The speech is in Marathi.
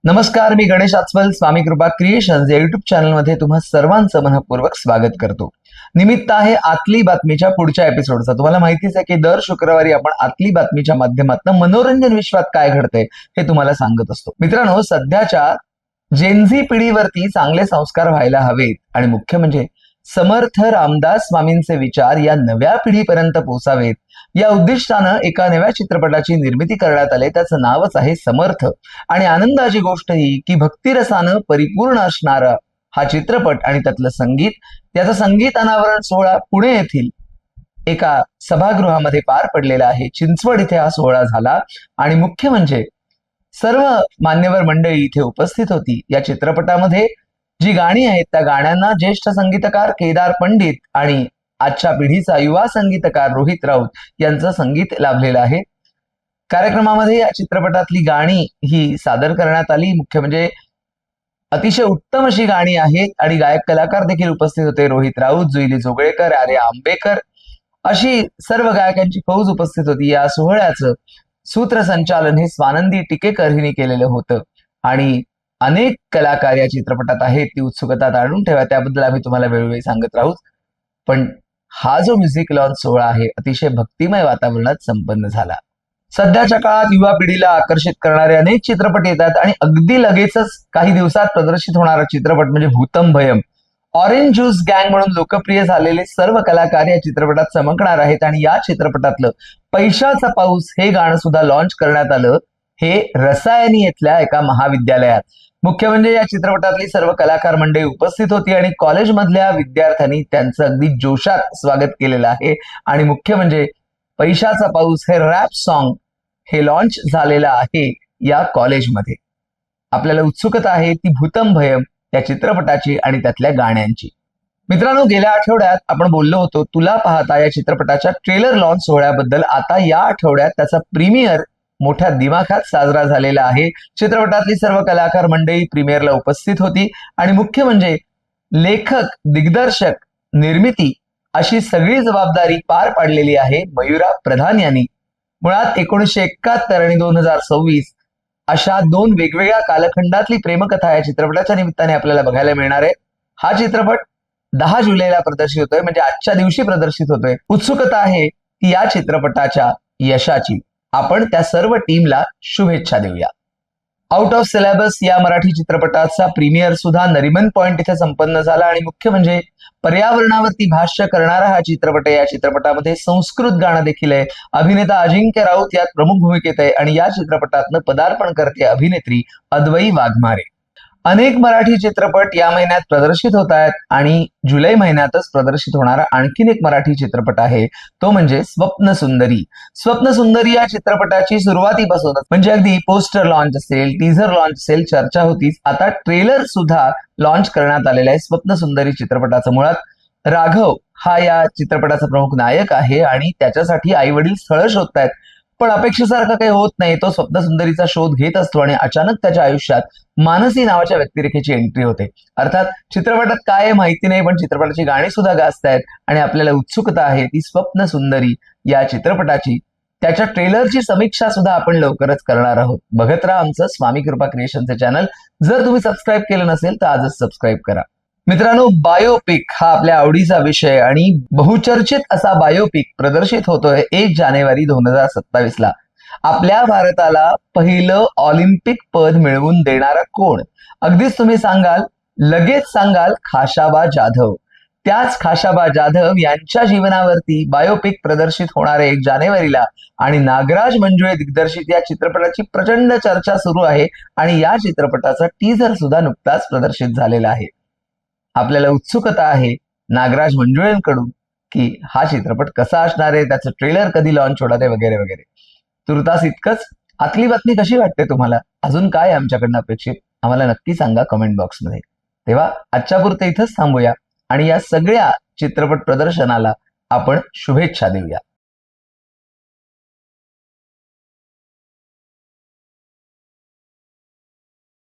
नमस्कार, मी गणेश आचवल स्वामी कृपा क्रिएशन्स या युट्यूब चॅनलमध्ये तुम्हा सर्वांचं मनपूर्वक स्वागत करतो. निमित्त आहे आतली बातमीच्या पुढच्या एपिसोडचा. तुम्हाला माहितीच आहे की दर शुक्रवारी आपण आतली बातमीच्या माध्यमातून मनोरंजन विश्वात काय घडतंय हे तुम्हाला सांगत असतो. मित्रांनो, सध्याच्या जेनझी पिढीवरती चांगले संस्कार व्हायला हवेत आणि मुख्य म्हणजे समर्थ रामदास स्वामींचे विचार या नव्या पिढीपर्यंत पोहोचावेत या उद्दिष्टानं एका नव्या चित्रपटाची निर्मिती करण्यात आली. त्याचं नावच आहे समर्थ. आणि आनंदाची गोष्ट ही की भक्तिरसानं परिपूर्ण असणारा हा चित्रपट आणि त्यातलं संगीत, त्याचा संगीत अनावरण सोहळा पुणे येथील एका सभागृहामध्ये पार पडलेला आहे. चिंचवड इथे हा सोहळा झाला आणि मुख्य म्हणजे सर्व मान्यवर मंडळी इथे उपस्थित होती. या चित्रपटामध्ये जी गाणी आहेत त्या गाण्यांना ज्येष्ठ संगीतकार केदार पंडित आणि आजच्या पिढीचा युवा संगीतकार रोहित राऊत यांचं संगीत लाभलेलं आहे. कार्यक्रमामध्ये या चित्रपटातली गाणी ही सादर करण्यात आली. मुख्य म्हणजे अतिशय उत्तम अशी गाणी आहेत आणि गायक कलाकार देखील उपस्थित होते. रोहित राऊत, जुईली जोगळेकर, आर्या आंबेकर अशी सर्व गायकांची फौज उपस्थित होती. या सोहळ्याचं सूत्रसंचालन हे स्वानंदी टिकेकर हिने केलेलं होतं आणि अनेक कलाकार या चित्रपटात आहेत. ती उत्सुकता ताणून ठेवा, त्याबद्दल आम्ही तुम्हाला वेळोवेळी सांगत राहू. पण हा जो म्युझिक लॉन्च सोहळा आहे अतिशय भक्तिमय वातावरणात संपन्न झाला. सध्याच्या काळात युवा पिढीला आकर्षित करणारे अनेक चित्रपट येतात आणि अगदी लगेचच काही दिवसात प्रदर्शित होणारा चित्रपट म्हणजे भूतम भयम. ऑरेंज ज्यूस गँग म्हणून लोकप्रिय झालेले सर्व कलाकार या चित्रपटात चमकणार आहेत आणि या चित्रपटातलं पैशाचा पाऊस हे गाणं सुद्धा लॉन्च करण्यात आलं. हे रसायनी येथल्या एका महाविद्यालयात. मुख्य म्हणजे या चित्रपटातली सर्व कलाकार मंडळी उपस्थित होती आणि कॉलेजमधल्या विद्यार्थ्यांनी त्यांचं अगदी जोशात स्वागत केलेलं आहे. आणि मुख्य म्हणजे पैशाचा पाऊस हे रॅप सॉन्ग हे लॉन्च झालेलं आहे या कॉलेजमध्ये. आपल्याला उत्सुकता आहे ती भूतम भयम या चित्रपटाची आणि त्यातल्या गाण्यांची. मित्रांनो, गेल्या आठवड्यात आपण बोललो होतो तुला पाहता या चित्रपटाच्या ट्रेलर लॉन्च सोहळ्याबद्दल. आता या आठवड्यात त्याचा प्रीमियर मोठ्या दिमाखात साजरा झालेला आहे. चित्रपटातली सर्व कलाकार मंडळी प्रीमियरला उपस्थित होती आणि मुख्य म्हणजे लेखक, दिग्दर्शक, निर्मिती अशी सगळी जबाबदारी पार पाडलेली आहे मयुरा प्रधान यांनी. मुळात 1971 आणि 2026 अशा दोन वेगवेगळ्या कालखंडातली प्रेमकथा या चित्रपटाच्या निमित्ताने आपल्याला बघायला मिळणार आहे. हा चित्रपट 10 जुलैला प्रदर्शित होतोय, म्हणजे आजच्या दिवशी प्रदर्शित होतोय. उत्सुकता आहे ती या चित्रपटाच्या यशाची. आपण त्या सर्व टीमला शुभेच्छा देऊया. आउट ऑफ सिलेबस या मराठी चित्रपटाचा प्रीमियर सुद्धा नरिमन पॉइंट इथे संपन्न झाला आणि मुख्य म्हणजे पर्यावरणावरती भाष्य करणारा हा चित्रपट आहे. या चित्रपटामध्ये संस्कृत गाणं देखील आहे. अभिनेता अजिंक्य राऊत यात प्रमुख भूमिकेत आहे आणि या चित्रपटातनं पदार्पण करते अभिनेत्री अद्वई वाघमारे. अनेक मराठी चित्रपट या महिन्यात प्रदर्शित होत आहेत आणि जुलै महिन्यातच प्रदर्शित होणारा आणखीन एक मराठी चित्रपट आहे तो म्हणजे स्वप्न सुंदरी. स्वप्न सुंदरी या चित्रपटाची सुरुवातीपासूनच म्हणजे अगदी पोस्टर लॉन्च असेल, टीझर लॉन्च असेल, चर्चा होतीच. आता ट्रेलर सुद्धा लॉन्च करण्यात आलेला आहे स्वप्न सुंदरी चित्रपटाचं. मुळात राघव हा या चित्रपटाचा प्रमुख नायक आहे आणि त्याच्यासाठी आई वडील स्थळ शोधतायत. पण अपेक्षेसारखं काही होत नाही. तो स्वप्न सुंदरीचा शोध घेत असतो आणि अचानक त्याच्या आयुष्यात मानसी नावाच्या व्यक्तिरेखेची एंट्री होते. अर्थात चित्रपटात काय आहे माहिती नाही, पण चित्रपटाची गाणी सुद्धा गाजतायत आणि आपल्याला उत्सुकता आहे ती स्वप्न सुंदरी या चित्रपटाची. त्याच्या ट्रेलरची समीक्षा सुद्धा आपण लवकरच करणार आहोत. बघत राहा आमचं स्वामी कृपा क्रिएशनचे चॅनल. जर तुम्ही सबस्क्राईब केलं नसेल तर आजच सबस्क्राईब करा. मित्रांनो, बायोपिक हा आपल्या आवडीचा विषय आणि बहुचर्चित असा बायोपिक प्रदर्शित होतोय 1 जानेवारी 2027 ला. आपल्या भारताला पहिलं ऑलिम्पिक पद मिळवून देणारा कोण? अगदीच तुम्ही सांगाल, लगेच सांगाल खाशाबा जाधव. त्याच खाशाबा जाधव यांच्या जीवनावरती बायोपिक प्रदर्शित होणार आहे 1 जानेवारीला आणि नागराज मंजुळे दिग्दर्शित या चित्रपटाची प्रचंड चर्चा सुरू आहे आणि या चित्रपटाचा टीझर सुद्धा नुकताच प्रदर्शित झालेला आहे. आपल्याला उत्सुकता आहे नागराज मंजुळेंकडून की हा चित्रपट कसा असणार आहे, त्याचं ट्रेलर कधी लॉन्च होणार आहे वगैरे वगैरे. तुर्तास इतकंच. आतली बातमी कशी वाटते तुम्हाला? अजून काय आमच्याकडनं अपेक्षित आम्हाला नक्की सांगा कमेंट बॉक्समध्ये. तेव्हा आजच्या पुरते इथंच थांबूया आणि या सगळ्या चित्रपट प्रदर्शनाला आपण शुभेच्छा देऊया.